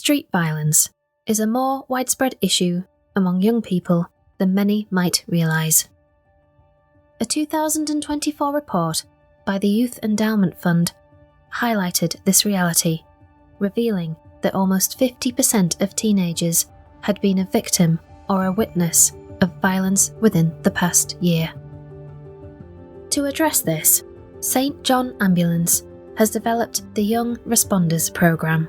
Street violence is a more widespread issue among young people than many might realise. A 2024 report by the Youth Endowment Fund highlighted this reality, revealing that almost 50% of teenagers had been a victim or a witness of violence within the past year. To address this, St John Ambulance has developed the Young Responders Programme,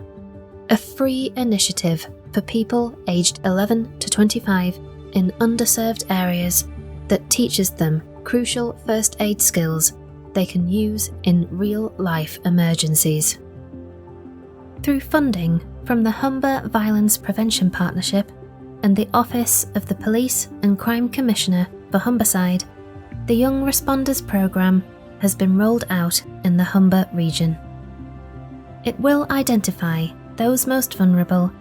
a free initiative for people aged 11 to 25 in underserved areas that teaches them crucial first aid skills they can use in real-life emergencies. Through funding from the Humber Violence Prevention Partnership and the Office of the Police and Crime Commissioner for Humberside, the Young Responders Programme has been rolled out in the Humber region. It will identify those most vulnerable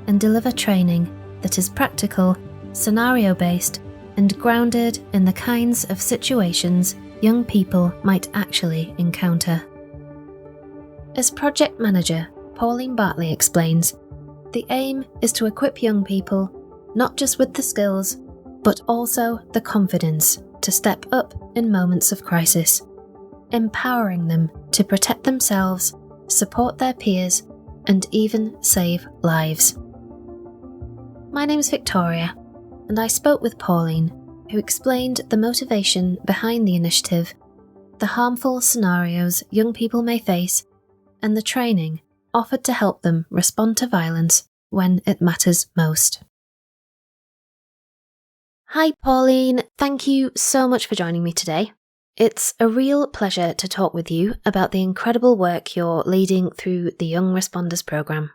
and deliver training that is practical, scenario-based, and grounded in the kinds of situations young people might actually encounter. As project manager, Pauline Bartley explains, the aim is to equip young people not just with the skills, but also the confidence to step up in moments of crisis, empowering them to protect themselves, support their peers, and even save lives. My name's Victoria, and I spoke with Pauline, who explained the motivation behind the initiative, the harmful scenarios young people may face, and the training offered to help them respond to violence when it matters most. Hi Pauline, thank you so much for joining me today. It's a real pleasure to talk with you about the incredible work you're leading through the Young Responders Programme.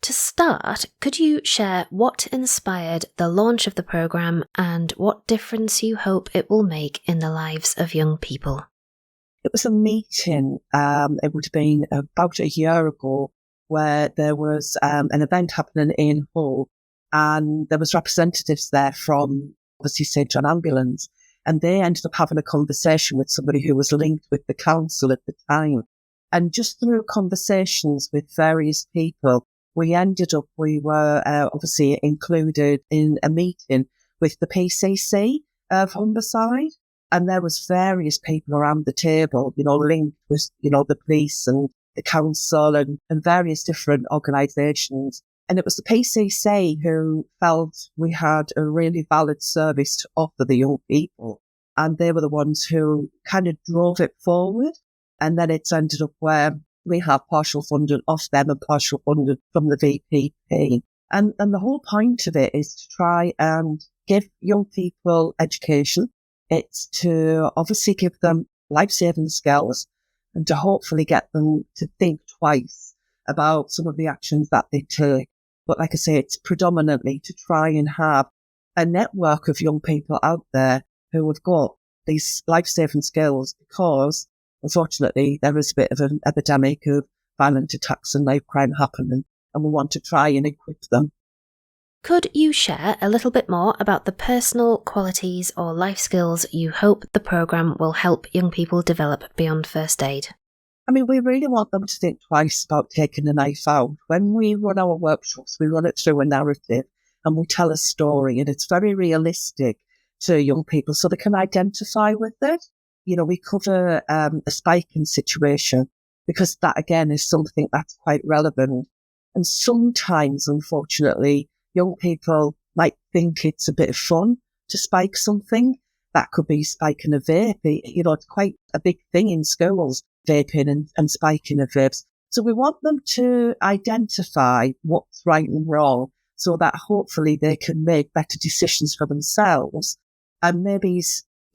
To start, could you share what inspired the launch of the programme and what difference you hope it will make in the lives of young people? It was a meeting, it would have been about a year ago, where there was an event happening in Hull, and there was representatives there from, obviously, St John Ambulance, and they ended up having a conversation with somebody who was linked with the council at the time. And just through conversations with various people, we were obviously included in a meeting with the PCC of Humberside, and there was various people around the table, linked with, the police and the council and various different organisations. And it was the PCC who felt we had a really valid service to offer the young people. And they were the ones who kind of drove it forward. And then it's ended up where we have partial funding off them and partial funding from the VPP. And the whole point of it is to try and give young people education. It's to obviously give them life-saving skills and to hopefully get them to think twice about some of the actions that they take. But like I say, it's predominantly to try and have a network of young people out there who have got these life-saving skills, because unfortunately there is a bit of an epidemic of violent attacks and knife crime happening, and we want to try and equip them. Could you share a little bit more about the personal qualities or life skills you hope the programme will help young people develop beyond first aid? I mean, we really want them to think twice about taking a knife out. When we run our workshops, we run it through a narrative and we tell a story, and it's very realistic to young people so they can identify with it. We cover a spiking situation because that, again, is something that's quite relevant. And sometimes, unfortunately, young people might think it's a bit of fun to spike something. That could be spiking a vape. It's quite a big thing in schools, vaping and spiking of vapes. So we want them to identify what's right and wrong so that hopefully they can make better decisions for themselves, and maybe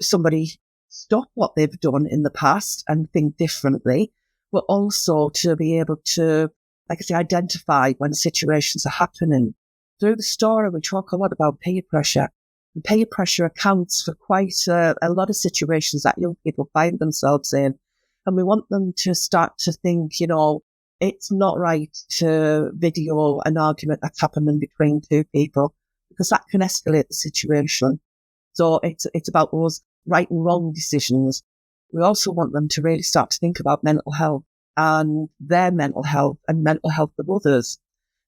somebody stop what they've done in the past and think differently, but also to be able to, like I say, identify when situations are happening. Through the story, we talk a lot about peer pressure. And peer pressure accounts for quite a lot of situations that young people find themselves in. And we want them to start to think, it's not right to video an argument that's happening between two people, because that can escalate the situation. So it's about those right and wrong decisions. We also want them to really start to think about mental health and their mental health and mental health of others.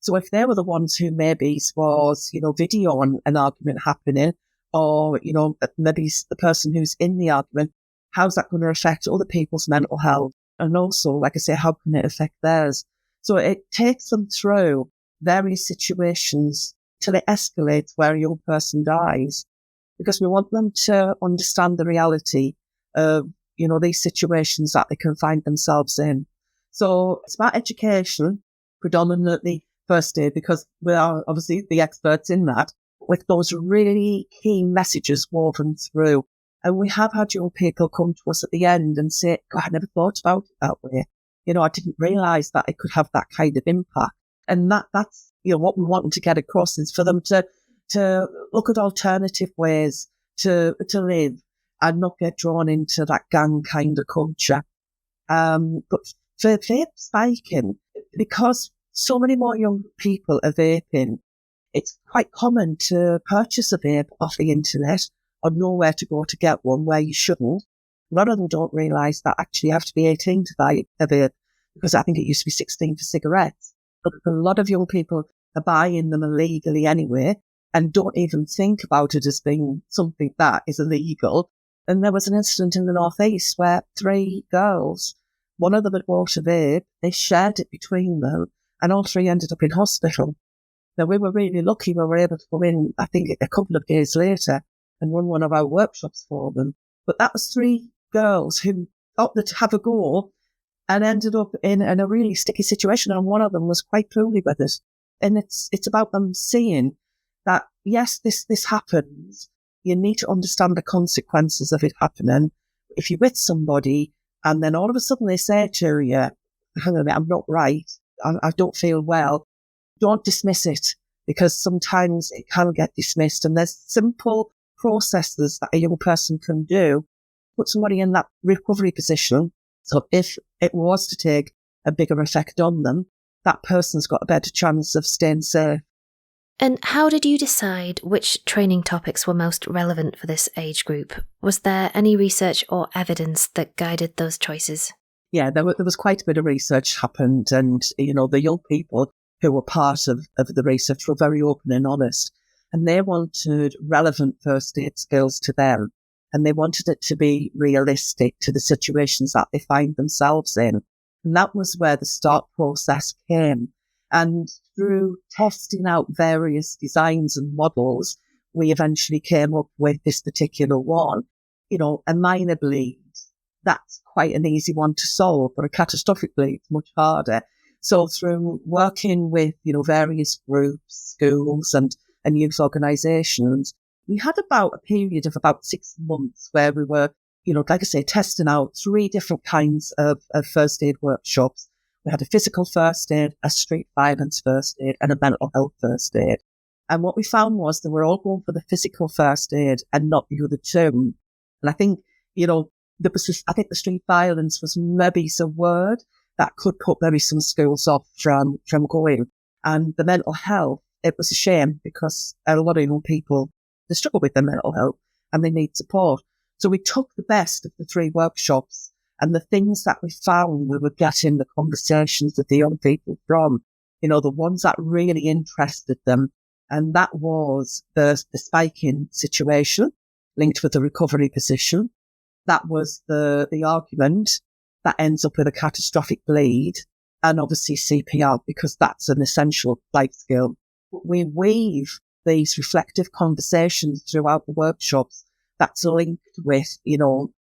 So if they were the ones who maybe was, video on an argument happening, or, maybe the person who's in the argument, how's that going to affect other people's mental health? And also, like I say, how can it affect theirs? So it takes them through various situations till it escalates where a young person dies, because we want them to understand the reality of, these situations that they can find themselves in. So it's about education, predominantly first aid, because we are obviously the experts in that, with those really key messages woven through. And we have had young people come to us at the end and say, God, I never thought about it that way. I didn't realise that it could have that kind of impact. And that's, what we want them to get across is for them to look at alternative ways to live and not get drawn into that gang kind of culture. But for vape spiking, because so many more young people are vaping, it's quite common to purchase a vape off the internet or know where to go to get one where you shouldn't. A lot of them don't realise that actually you have to be 18 to buy a vape, because I think it used to be 16 for cigarettes. But a lot of young people are buying them illegally anyway and don't even think about it as being something that is illegal. And there was an incident in the Northeast where 3 girls, one of them had bought a vape, they shared it between them, and all 3 ended up in hospital. Now, we were really lucky we were able to go in, I think, a couple of days later and run one of our workshops for them. But that was 3 girls who opted to have a go and ended up in a really sticky situation, and one of them was quite poorly with it. And it's about them seeing that, yes, this happens. You need to understand the consequences of it happening. If you're with somebody and then all of a sudden they say to you, hang on a minute, I'm not right, I don't feel well, don't dismiss it, because sometimes it can get dismissed, and there's simple processes that a young person can do, put somebody in that recovery position. So if it was to take a bigger effect on them, that person's got a better chance of staying safe. And how did you decide which training topics were most relevant for this age group? Was there any research or evidence that guided those choices? Yeah, there was quite a bit of research happened, and, the young people who were part of the research were very open and honest, and they wanted relevant first aid skills to them, and they wanted it to be realistic to the situations that they find themselves in. And that was where the start process came. And through testing out various designs and models, we eventually came up with this particular one. A minor bleed, that's quite an easy one to solve, but a catastrophic bleed is much harder. So through working with, various groups, schools and youth organisations, we had about a period of about 6 months where we were, like I say, testing out 3 different kinds of first aid workshops. We had a physical first aid, a street violence first aid, and a mental health first aid. And what we found was that we're all going for the physical first aid and not the other 2. And I think, I think the street violence was maybe a word that could put maybe some schools off from going. And the mental health, it was a shame, because a lot of young people, they struggle with their mental health and they need support. So we took the best of the 3 workshops, and the things that we found we were getting the conversations with the young people from, the ones that really interested them. And that was the spiking situation linked with the recovery position. That was the argument that ends up with a catastrophic bleed, and obviously CPR, because that's an essential life skill. We weave these reflective conversations throughout the workshops that's linked with,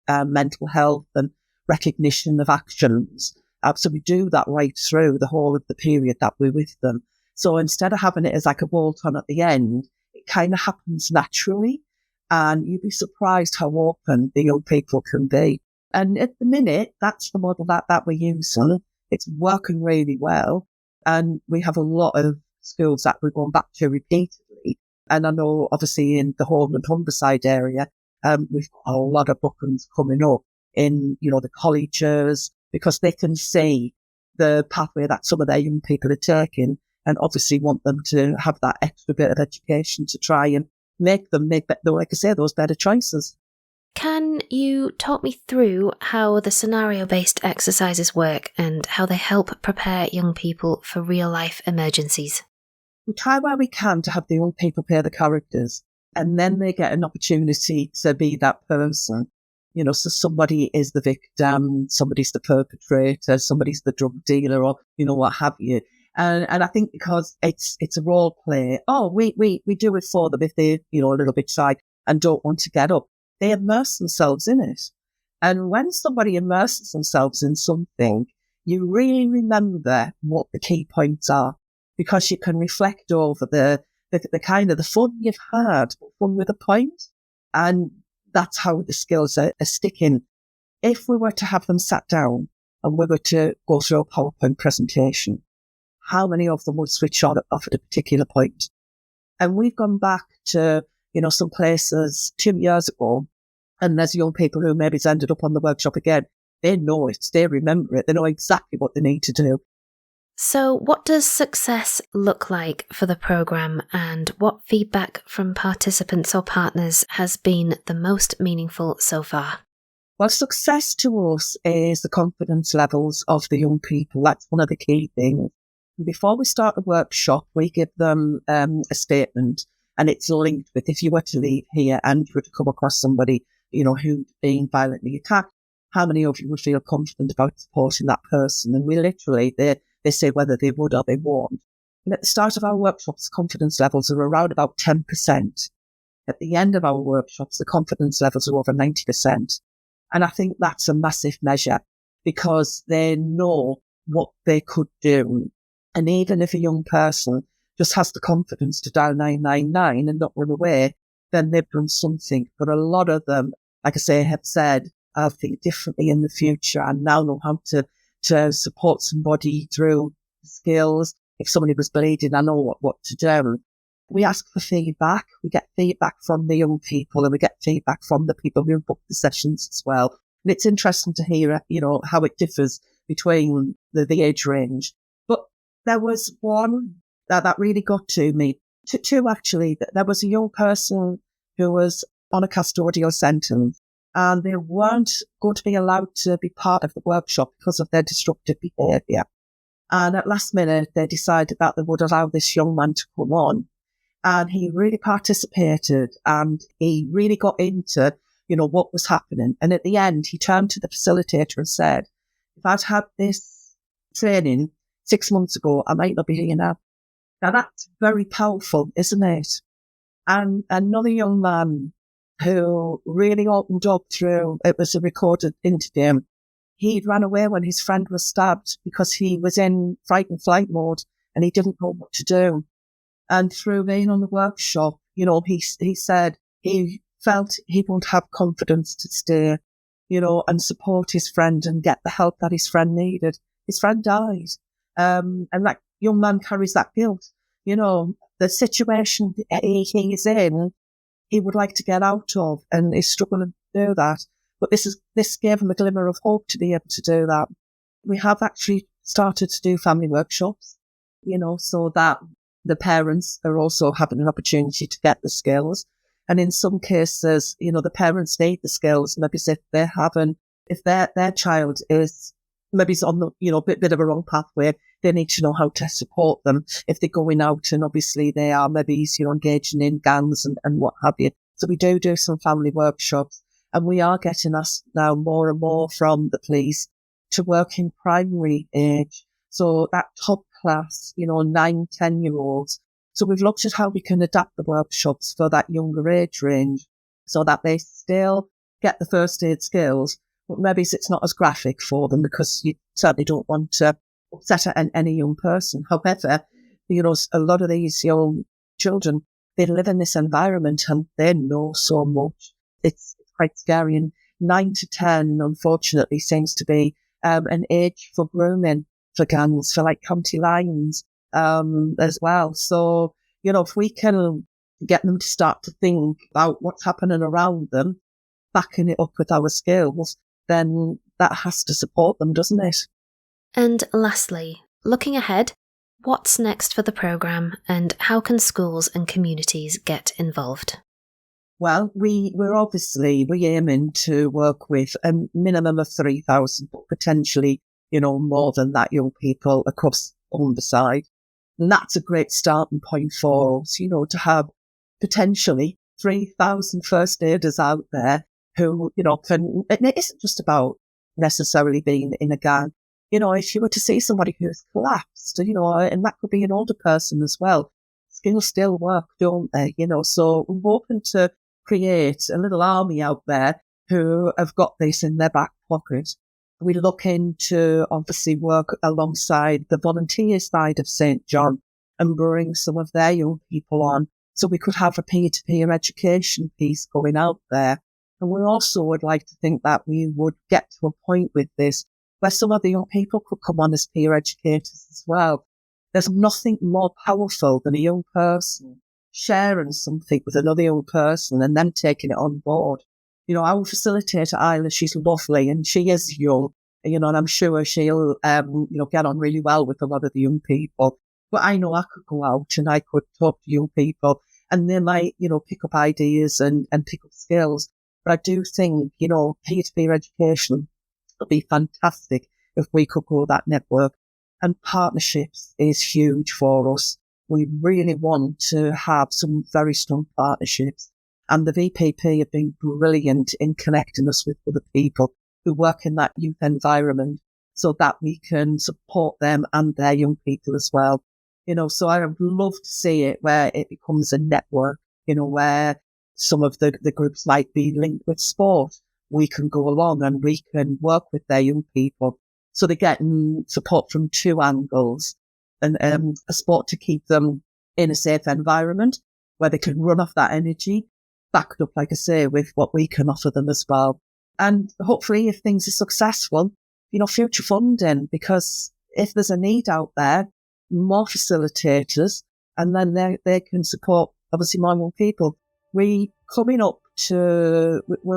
mental health and recognition of actions. So we do that right through the whole of the period that we're with them. So instead of having it as like a bolt-on at the end, it kind of happens naturally, and you'd be surprised how open the young people can be. And at the minute, that's the model that we're using. It's working really well. And we have a lot of schools that we're going back to repeatedly. And I know, obviously, in the Home and Humberside area, we've got a lot of bookings coming up in, the colleges, because they can see the pathway that some of their young people are taking, and obviously want them to have that extra bit of education to try and make them like I say, those better choices. Can you talk me through how the scenario-based exercises work and how they help prepare young people for real-life emergencies? We try where we can to have the young people play the characters, and then they get an opportunity to be that person. So somebody is the victim, somebody's the perpetrator, somebody's the drug dealer, or, what have you. And I think because it's a role play, we do it for them if they're, a little bit shy and don't want to get up. They immerse themselves in it. And when somebody immerses themselves in something, you really remember what the key points are, because you can reflect over the kind of the fun you've had, fun with a point. And that's how the skills are sticking. If we were to have them sat down and we were to go through a PowerPoint presentation, how many of them would switch on off at a particular point? And we've gone back to, some places 2 years ago, and there's young people who maybe ended up on the workshop again. They know it, they remember it, they know exactly what they need to do. So what does success look like for the programme, and what feedback from participants or partners has been the most meaningful so far? Well, success to us is the confidence levels of the young people. That's one of the key things. Before we start the workshop, we give them a statement, and it's linked with, if you were to leave here and you were to come across somebody, who'd been violently attacked, how many of you would feel confident about supporting that person? And we literally, they say whether they would or they won't. And at the start of our workshops, confidence levels are around about 10%. At the end of our workshops, the confidence levels are over 90%. And I think that's a massive measure, because they know what they could do. And even if a young person just has the confidence to dial 999 and not run away, then they've done something. But a lot of them, like I say, have said, I'll think differently in the future and now know how to support somebody through skills. If somebody was bleeding, I know what to do. We ask for feedback. We get feedback from the young people, and we get feedback from the people who book the sessions as well. And it's interesting to hear, how it differs between the age range. But there was one that really got to me. Two, actually. There was a young person who was on a custodial sentence, and they weren't going to be allowed to be part of the workshop because of their destructive behaviour. And at last minute, they decided that they would allow this young man to come on. And he really participated, and he really got into, what was happening. And at the end, he turned to the facilitator and said, if I'd had this training 6 months ago, I might not be here now. Now that's very powerful, isn't it? And another young man who really opened up through, it was a recorded interview. He'd ran away when his friend was stabbed because he was in fight and flight mode and he didn't know what to do. And through being on the workshop, he said he felt he won't have confidence to stay, and support his friend and get the help that his friend needed. His friend died. And that young man carries that guilt. The situation he is in, he would like to get out of, and is struggling to do that. But this gave him a glimmer of hope to be able to do that. We have actually started to do family workshops, so that the parents are also having an opportunity to get the skills. And in some cases, the parents need the skills. Maybe if their child is maybe on the, bit of a wrong pathway, they need to know how to support them if they're going out and obviously they are maybe, engaging in gangs and what have you. So we do some family workshops, and we are getting asked now more and more from the police to work in primary age. So that top class, 9, 10-year-olds. So we've looked at how we can adapt the workshops for that younger age range so that they still get the first aid skills, but maybe it's not as graphic for them because you certainly don't want to upset any young person. However, a lot of these young children, they live in this environment and they know so much. It's quite scary. And 9 to 10, unfortunately, seems to be an age for grooming for gangs, for like county lines as well. So, if we can get them to start to think about what's happening around them, backing it up with our skills, then that has to support them, doesn't it? And lastly, looking ahead, what's next for the programme and how can schools and communities get involved? Well, we're aiming to work with a minimum of 3,000, but potentially, more than that young people across Humberside. And that's a great starting point for us, to have potentially 3,000 first aiders out there who, it isn't just about necessarily being in a gang. If you were to see somebody who's collapsed, and that could be an older person as well, skills still work, don't they? So we're hoping to create a little army out there who have got this in their back pocket. We're looking to obviously work alongside the volunteer side of St. John and bring some of their young people on so we could have a peer-to-peer education piece going out there. And we also would like to think that we would get to a point with this where some of the young people could come on as peer educators as well. There's nothing more powerful than a young person sharing something with another young person and then taking it on board. Our facilitator, Isla, she's lovely and she is young, and I'm sure she'll, get on really well with a lot of the young people. But I know I could go out and I could talk to young people and they might, pick up ideas and pick up skills. But I do think, peer-to-peer education would be fantastic if we could grow that network. And partnerships is huge for us. We really want to have some very strong partnerships. And the VPP have been brilliant in connecting us with other people who work in that youth environment so that we can support them and their young people as well. So I would love to see it where it becomes a network, where some of the groups might be linked with sport. We can go along and we can work with their young people. So they're getting support from two angles, and a sport to keep them in a safe environment where they can run off that energy, backed up, like I say, with what we can offer them as well. And hopefully if things are successful, future funding, because if there's a need out there, more facilitators, and then they can support obviously more young people. We're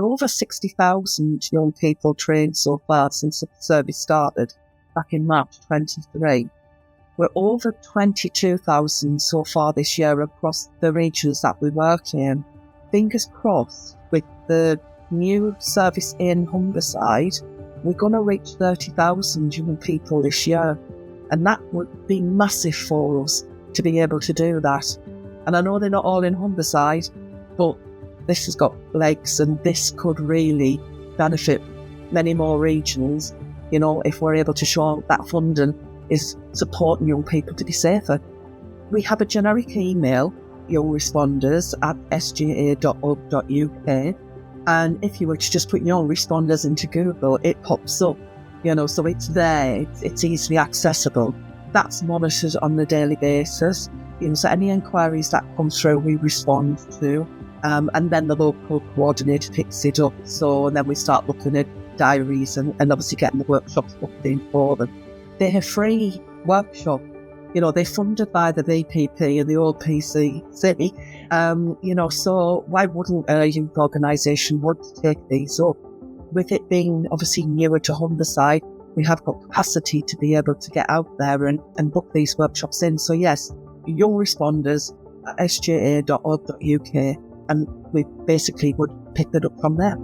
over 60,000 young people trained so far since the service started back in March 23. We're over 22,000 so far this year across the regions that we work in. Fingers crossed, with the new service in Humberside, we're going to reach 30,000 young people this year. And that would be massive for us to be able to do that. And I know they're not all in Humberside, but this has got legs and this could really benefit many more regions, if we're able to show that funding is supporting young people to be safer. We have a generic email, youngresponders@sga.org.uk, and if you were to just put young responders into Google, it pops up, so it's there, it's easily accessible. That's monitored on a daily basis, so any inquiries that come through, we respond to, and then the local coordinator picks it up. So then we start looking at diaries and obviously getting the workshops booked in for them. They're a free workshop. They're funded by the VPP and the OPCC, so why wouldn't a youth organisation want to take these up? With it being obviously newer to Humberside, we have got capacity to be able to get out there and book these workshops in. So yes, young responders at sga.org.uk, and we basically would pick that up from there.